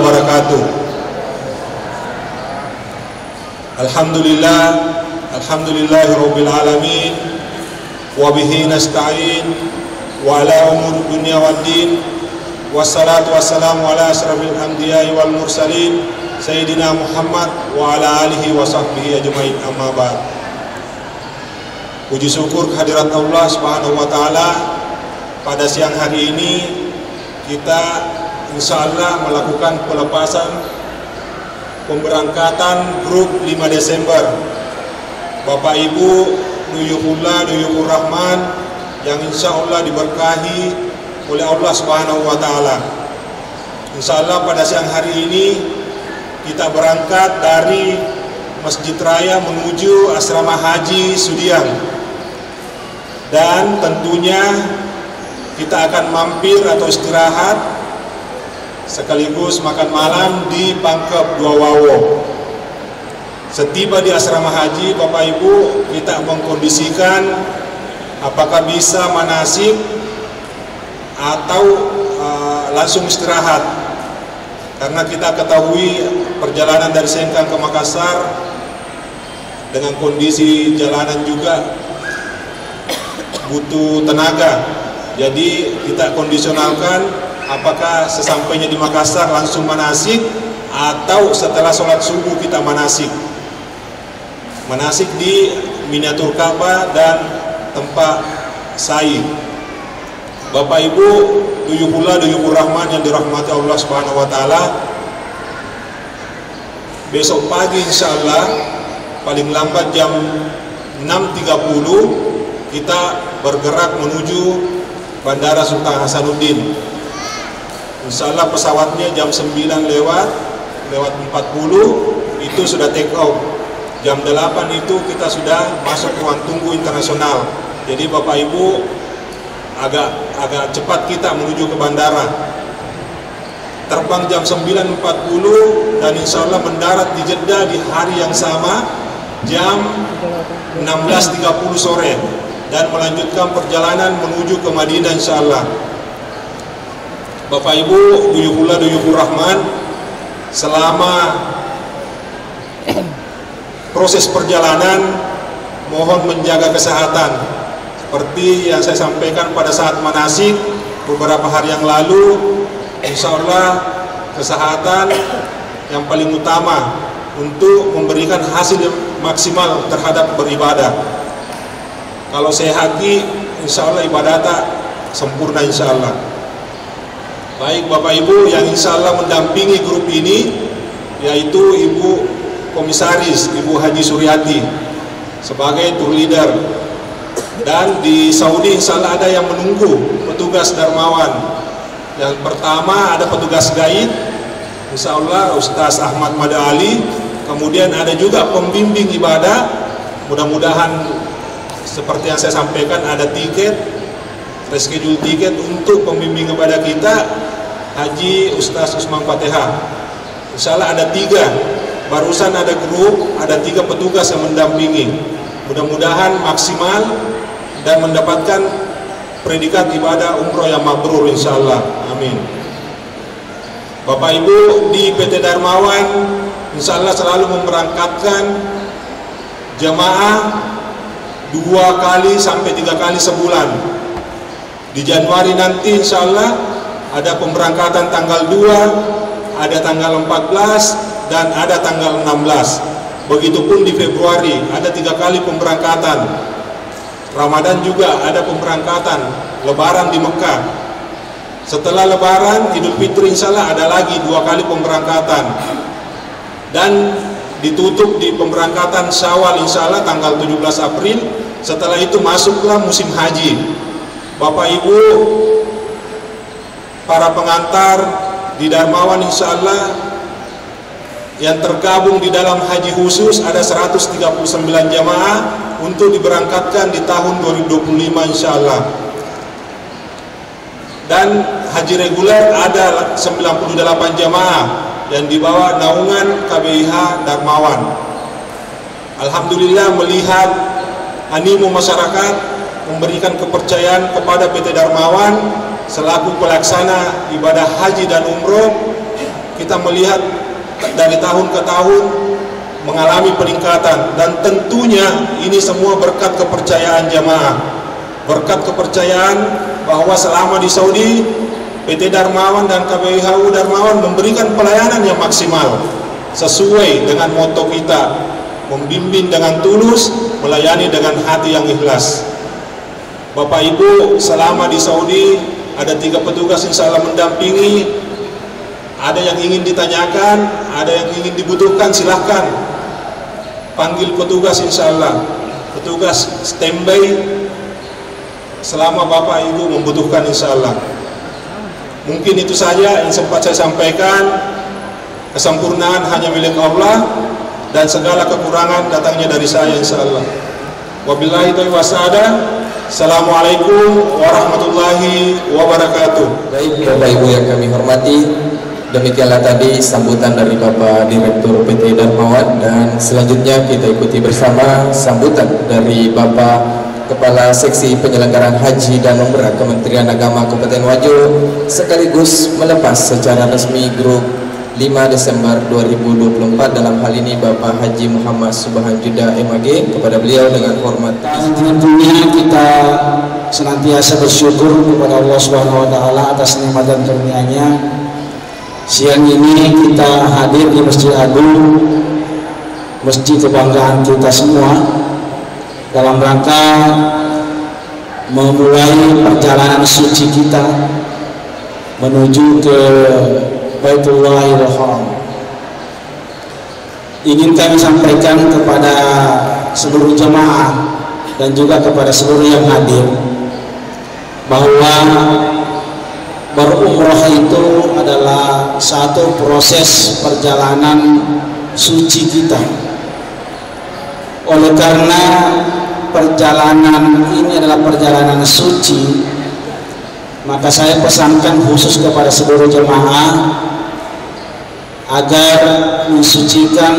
wabarakatuh. Alhamdulillahirabbil alamin wa bihi nasta'in wa ala umuri dunya waddin wassalatu wassalamu ala asrafil anbiya'i wal mursalin sayyidina Muhammad wa ala alihi wa sahbihi ajmain, amma ba'd. Puji syukur kehadirat Allah Subhanahu wa taala, pada siang hari ini kita insyaallah melakukan pelepasan pemberangkatan grup 5 Desember Bapak Ibu Duyufullah Duyufur Rahman yang insyaallah diberkahi oleh Allah Subhanahu wa taala. Insyaallah pada siang hari ini kita berangkat dari Masjid Raya menuju Asrama Haji Sudiang, dan tentunya kita akan mampir atau istirahat sekaligus makan malam di Pangkep Dua Wawo. Setiba di asrama haji, Bapak Ibu, kita mengkondisikan apakah bisa manasik atau langsung istirahat, karena kita ketahui perjalanan dari Sengkang ke Makassar dengan kondisi jalanan juga butuh tenaga. Jadi kita kondisionalkan apakah sesampainya di Makassar langsung manasik atau setelah sholat subuh kita manasik. Manasik di miniatur Ka'bah dan tempat sa'i. Bapak Ibu Duyufullah Duyufur Rahman yang dirahmati Allah Subhanahu wa taala, besok pagi insyaallah paling lambat jam 6.30 kita bergerak menuju Bandara Sultan Hasanuddin. Insyaallah pesawatnya jam 9 lewat 40 itu sudah take off. Jam 8 itu kita sudah masuk ruang tunggu internasional. Jadi Bapak Ibu agak cepat kita menuju ke bandara. Terbang jam 9.40 dan insyaallah mendarat di Jeddah di hari yang sama jam 16.30 sore dan melanjutkan perjalanan menuju ke Madinah insyaallah. Bapak Ibu Duyufullah Duyufur Rahman, selama proses perjalanan mohon menjaga kesehatan seperti yang saya sampaikan pada saat manasik beberapa hari yang lalu. Insyaallah kesehatan yang paling utama untuk memberikan hasil yang maksimal terhadap beribadah. Kalau sehat, insyaallah ibadah sempurna insyaallah. Baik Bapak Ibu yang insyaallah mendampingi grup ini, yaitu Ibu Komisaris Ibu Haji Suryati sebagai tour leader, dan di Saudi insyaallah ada yang menunggu petugas Darmawan. Yang pertama ada petugas gaib insyaallah Ustaz Ahmad Mada Ali, kemudian ada juga pembimbing ibadah. Mudah-mudahan seperti yang saya sampaikan ada tiket, reschedule tiket untuk pembimbing kepada kita Haji Ustaz Usman Fatihah. Insyaallah ada 3, barusan ada grup, ada 3 petugas yang mendampingi. Mudah-mudahan maksimal dan mendapatkan predikat ibadah umroh yang mabrur insyaallah, amin. Bapak Ibu di PT Darmawan insyaallah selalu memberangkatkan jemaah 2 kali sampai 3 kali sebulan. Di Januari nanti insyaallah ada pemberangkatan tanggal 2, ada tanggal 14 dan ada tanggal 16. Begitupun di Februari ada 3 kali pemberangkatan. Ramadan juga ada pemberangkatan, Lebaran di Mekah. Setelah Lebaran Idul Fitri insyaallah ada lagi 2 kali pemberangkatan. Dan ditutup di pemberangkatan Syawal insyaallah tanggal 17 April. Setelah itu masuklah musim haji. Bapak Ibu para pengantar di Darmawan insyaallah yang tergabung di dalam haji khusus ada 139 jamaah untuk diberangkatkan di tahun 2025 insyaallah. Dan haji reguler ada 98 jamaah yang dibawa naungan KBIH Darmawan. Alhamdulillah melihat animo masyarakat memberikan kepercayaan kepada PT Darmawan selaku pelaksana ibadah haji dan umroh, kita melihat dari tahun ke tahun mengalami peningkatan, dan tentunya ini semua berkat kepercayaan jamaah, berkat kepercayaan bahwa selama di Saudi PT Darmawan dan KBWHU Darmawan memberikan pelayanan yang maksimal sesuai dengan moto kita, membimbing dengan tulus, melayani dengan hati yang ikhlas. Bapak Ibu, selama di Saudi ada 3 petugas insya Allah mendampingi. Ada yang ingin ditanyakan, ada yang ingin dibutuhkan, silahkan panggil petugas, insya Allah petugas standby selama Bapak Ibu membutuhkan, insya Allah. Mungkin itu saja yang sempat saya sampaikan. Kesempurnaan hanya milik Allah dan segala kekurangan datangnya dari saya, insya Allah. Wabillahi taufiq wassalam. Assalamualaikum warahmatullahi wabarakatuh. Baik Bapak Ibu yang kami hormati, demikianlah tadi sambutan dari Bapak Direktur PT Darmawan, dan selanjutnya kita ikuti bersama sambutan dari Bapak Kepala Seksi Penyelenggaraan Haji dan Umrah Kementerian Agama Kabupaten Wajo, sekaligus melepas secara resmi grup 5 Desember 2024 dalam hal ini Bapak Haji Muhammad Subhan Juda MAG. Kepada beliau dengan hormat. Tentunya kita senantiasa bersyukur kepada Allah Subhanahu wa taala atas nikmat dan karunia-Nya. Siang ini kita hadir di Masjid Agung, masjid kebanggaan kita semua, dalam rangka memulai perjalanan suci kita menuju ke Baitullahil Haram. Ingin kami sampaikan kepada seluruh jemaah dan juga kepada seluruh yang hadir bahwa berumrah itu adalah satu proses perjalanan suci kita. Oleh karena perjalanan ini adalah perjalanan suci, maka saya pesankan khusus kepada seluruh jemaah agar mensucikan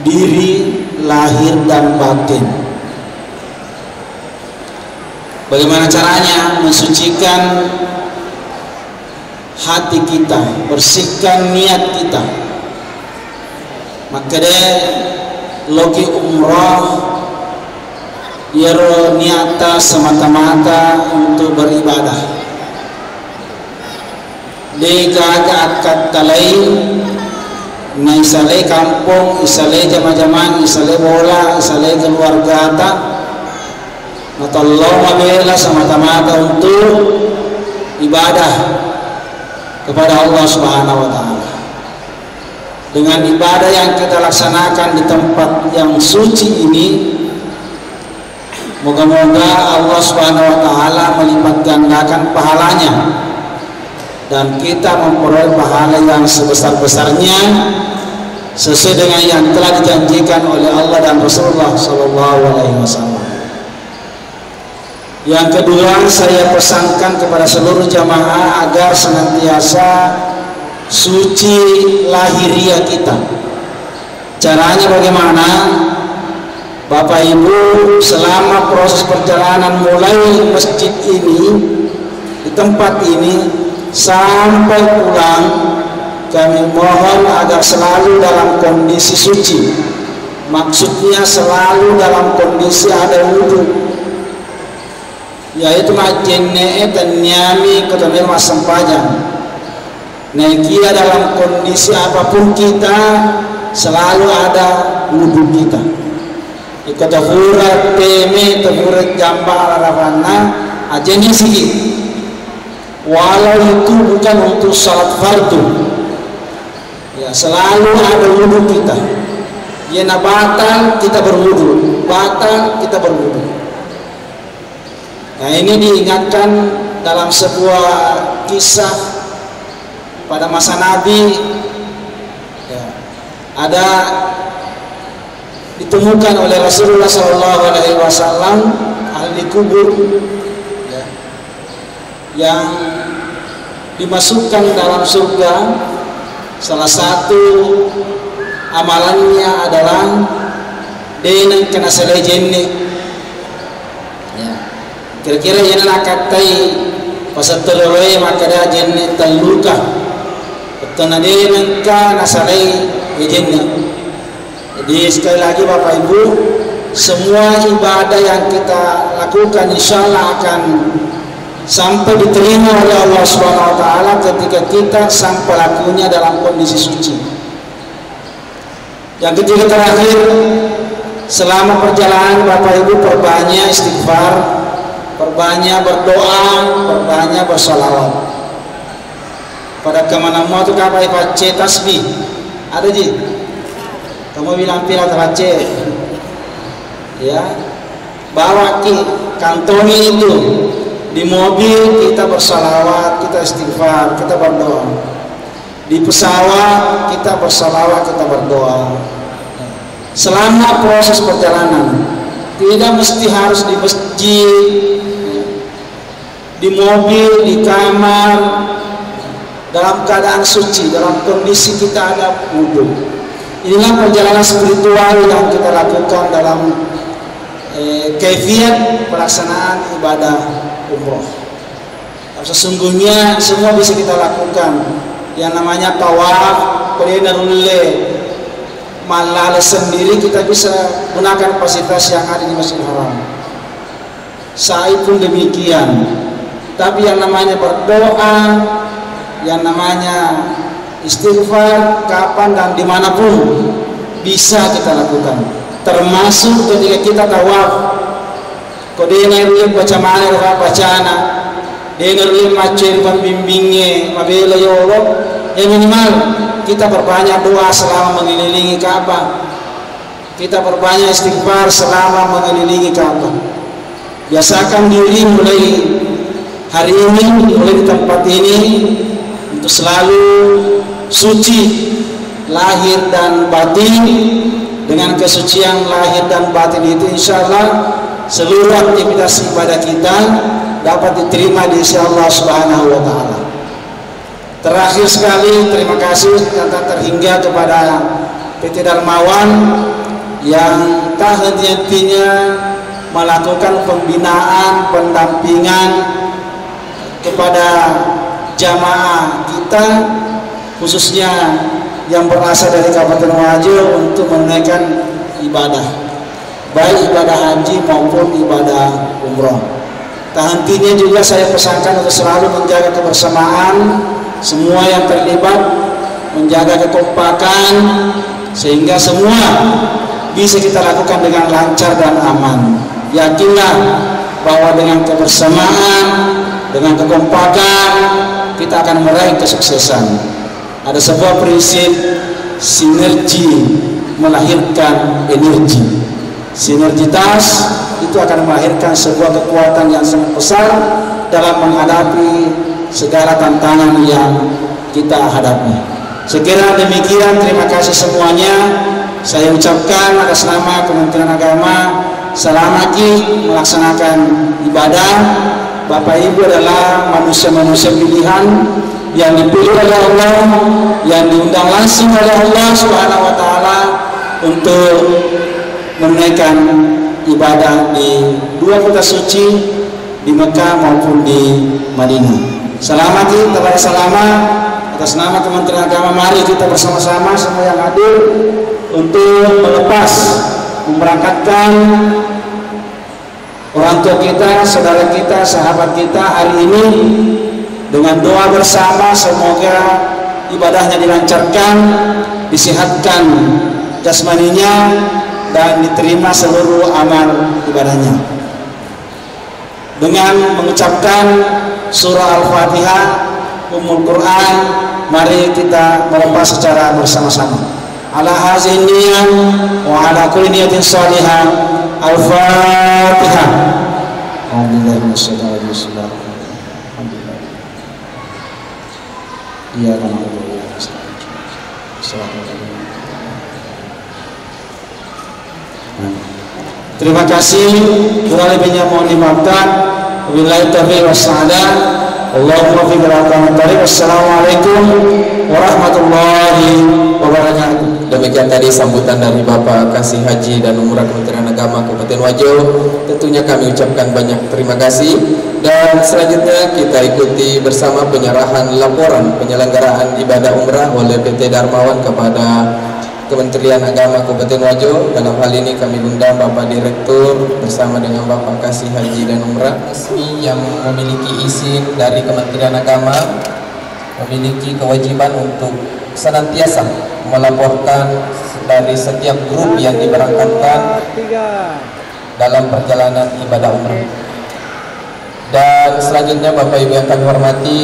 diri lahir dan batin. Bagaimana caranya? Mensucikan hati kita, bersihkan niat kita. Maka loki umrah yaro niata semata-mata untuk beribadah. Deka akad talai na isale kampung, isale jama-jama, isale bola, isale keluarga ta natallahu mabela semata-mata untuk ibadah kepada Allah Subhanahu wa taala. Dengan ibadah yang kita laksanakan di tempat yang suci ini, moga-moga Allah Subhanahu wa taala melipat gandakan pahalanya dan kita memperoleh pahala yang sebesar-besarnya sesuai dengan yang telah dijanjikan oleh Allah dan Rasulullah sallallahu alaihi wasallam. Yang kedua, saya pesankan kepada seluruh jamaah agar senantiasa suci lahiriah kita. Caranya bagaimana? Bapak Ibu, selama proses perjalanan mulai masjid ini, di tempat ini sampai pulang, kami mohon agar selalu dalam kondisi suci. Maksudnya selalu dalam kondisi ada wudhu, yaitu majenne dan nyami ketemu masempajang. Nekia dalam kondisi apapun kita selalu ada wudhu kita. Ikatahura teme tahura jamba alarafana ajenya sikit. Walau itu bukan untuk salat fardu, ya selalu ada wudhu kita. Ya batal kita berwudhu, batal kita berwudhu. Nah ini diingatkan dalam sebuah kisah pada masa Nabi, ya, ada ditemukan oleh Rasulullah SAW ahli kubur, ya, yang dimasukkan dalam surga. Salah satu amalannya adalah denang kena selejenne, ya. Kira-kira yang nakatai pasal terlalu maka dia jenne terluka tenaden ka nasalai izinnya. Jadi sekali lagi Bapak Ibu, semua ibadah yang kita lakukan insya Allah akan sampai diterima oleh Allah Subhanahu Wa Taala ketika kita sampai lakunya dalam kondisi suci. Yang ketiga terakhir, selama perjalanan Bapak Ibu perbanyak istighfar, perbanyak berdoa, perbanyak bersalawat. Pada kemana mau tu kau baca tasbih, ada ji? Kamu bilang pilat baca, ya, bawa ki kantongi itu di mobil kita bersalawat, kita istighfar, kita berdoa. Di pesawat kita bersalawat, kita berdoa. Selama proses perjalanan, tidak mesti harus di masjid, di mobil, di kamar, dalam keadaan suci, dalam kondisi kita ada wudhu. Inilah perjalanan spiritual yang kita lakukan dalam kaifiat pelaksanaan ibadah umroh. Sesungguhnya semua bisa kita lakukan. Yang namanya tawaf, peredarulle, malale sendiri kita bisa gunakan fasilitas yang ada di Masjidil Haram. Sa'i pun demikian. Tapi yang namanya berdoa, yang namanya istighfar kapan dan dimanapun bisa kita lakukan. Termasuk ketika kita tawaf. Kodenya rulim baca mana bacana, dengan rulim macam pembimbingnya, mabela ya Allah. Yang minimal kita berbanyak doa selama mengelilingi Ka'bah. Kita berbanyak istighfar selama mengelilingi Ka'bah. Biasakan diri mulai hari ini, mulai di tempat ini untuk selalu suci lahir dan batin. Dengan kesucian lahir dan batin itu insya Allah seluruh aktivitas ibadah kita dapat diterima di sisi Allah Subhanahu Wa Taala. Terakhir sekali terima kasih yang tak terhingga kepada PT Darmawan yang tak henti-hentinya melakukan pembinaan, pendampingan kepada jamaah kita khususnya yang berasal dari Kabupaten Wajo untuk menunaikan ibadah, baik ibadah haji maupun ibadah umroh. Tak hentinya juga saya pesankan untuk selalu menjaga kebersamaan semua yang terlibat, menjaga kekompakan sehingga semua bisa kita lakukan dengan lancar dan aman. Yakinlah bahwa dengan kebersamaan, dengan kekompakan kita akan meraih kesuksesan. Ada sebuah prinsip sinergi melahirkan energi. Sinergitas itu akan melahirkan sebuah kekuatan yang sangat besar dalam menghadapi segala tantangan yang kita hadapi. Sekira demikian, terima kasih semuanya. Saya ucapkan atas nama Kementerian Agama, selamat melaksanakan ibadah. Bapak Ibu adalah manusia-manusia pilihan yang dipilih oleh Allah, yang diundang langsung oleh Allah Subhanahu Wa Taala untuk menunaikan ibadah di dua kota suci, di Mekah maupun di Madinah. Selamat selamat atas nama Kementerian Agama. Mari kita bersama-sama semua yang hadir untuk melepas, memberangkatkan orang tua kita, saudara kita, sahabat kita hari ini dengan doa bersama semoga ibadahnya dilancarkan, disehatkan jasmaninya dan diterima seluruh amal ibadahnya. Dengan mengucapkan surah Al-Fatihah, Ummul Quran, mari kita melepas secara bersama-sama. Ala hazin niyah wa ala kulli niyatin salihah. Al-Fatihah. Alhamdulillah. Iya kan. Terima kasih. Kurang lebihnya mohon dimaafkan. Wabillahi taufiq wassalam. Allahumma fi Assalamualaikum warahmatullahi wabarakatuh. demikian tadi sambutan dari Bapak Kasih Haji dan Umrah Kementerian Agama Kabupaten Wajo. Tentunya kami ucapkan banyak terima kasih. Dan selanjutnya kita ikuti bersama penyerahan laporan penyelenggaraan ibadah umrah oleh PT Darmawan kepada Kementerian Agama Kabupaten Wajo. Dalam hal ini kami undang Bapak Direktur bersama dengan Bapak Kasih Haji dan Umrah resmi yang memiliki izin dari Kementerian Agama, memiliki kewajiban untuk senantiasa melaporkan dari setiap grup yang diberangkatkan dalam perjalanan ibadah umrah. Dan selanjutnya Bapak Ibu yang kami hormati,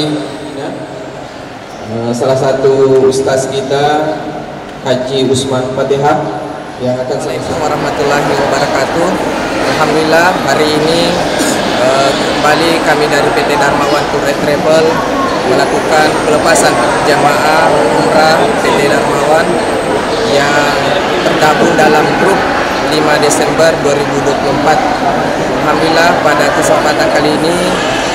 salah satu ustaz kita Haji Usman Fatihah yang akan Assalamualaikum warahmatullahi wabarakatuh. Alhamdulillah hari ini kembali kami dari PT Darmawan Tour and Travel melakukan pelepasan jamaah umrah PT Darmawan yang tergabung dalam grup 5 Desember 2024. Alhamdulillah pada kesempatan kali ini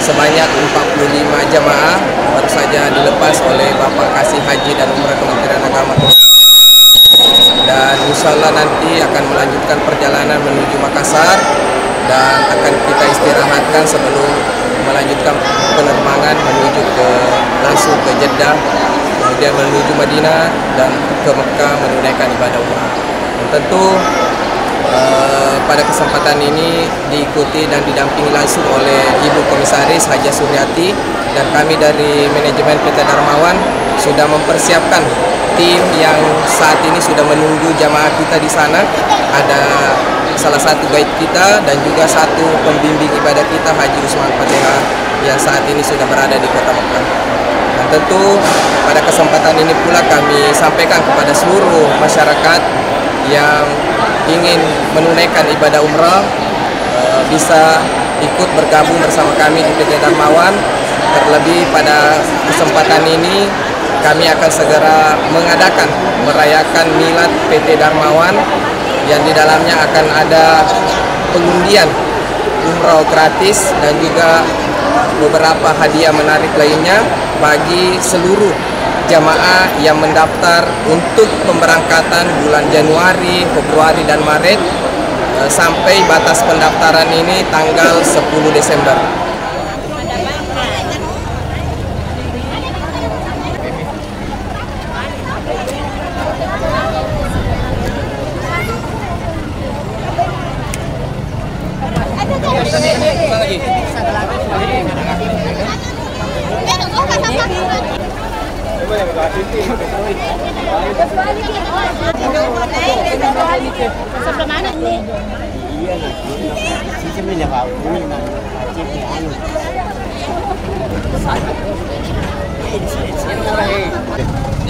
sebanyak 45 jamaah baru saja dilepas oleh Bapak Kasih Haji dan Umrah Kementerian Agama, dan insya Allah nanti akan melanjutkan perjalanan menuju Makassar dan akan kita istirahatkan sebelum melanjutkan penerbangan menuju langsung ke Jeddah, kemudian menuju Madinah dan ke Mekah menunaikan ibadah umrah. Dan tentu pada kesempatan ini diikuti dan didampingi langsung oleh Ibu Komisaris Haja Suryati, dan kami dari manajemen PT Darmawan sudah mempersiapkan tim yang saat ini sudah menunggu jamaah kita di sana. Ada salah satu guide kita dan juga satu pembimbing ibadah kita Haji Usman Fatihah yang saat ini sudah berada di Kota Mekah. Dan tentu pada kesempatan ini pula kami sampaikan kepada seluruh masyarakat yang ingin menunaikan ibadah umrah bisa ikut bergabung bersama kami di PT Darmawan. Terlebih pada kesempatan ini kami akan segera merayakan milad PT Darmawan yang di dalamnya akan ada pengundian umrah gratis dan juga beberapa hadiah menarik lainnya bagi seluruh jamaah yang mendaftar untuk pemberangkatan bulan Januari, Februari, dan Maret sampai batas pendaftaran ini tanggal 10 Desember.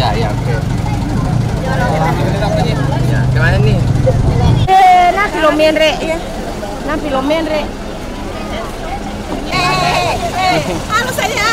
Ya, oke. Ya, kemana nih? Na Filomen re. Na Filomen re. Ano saya?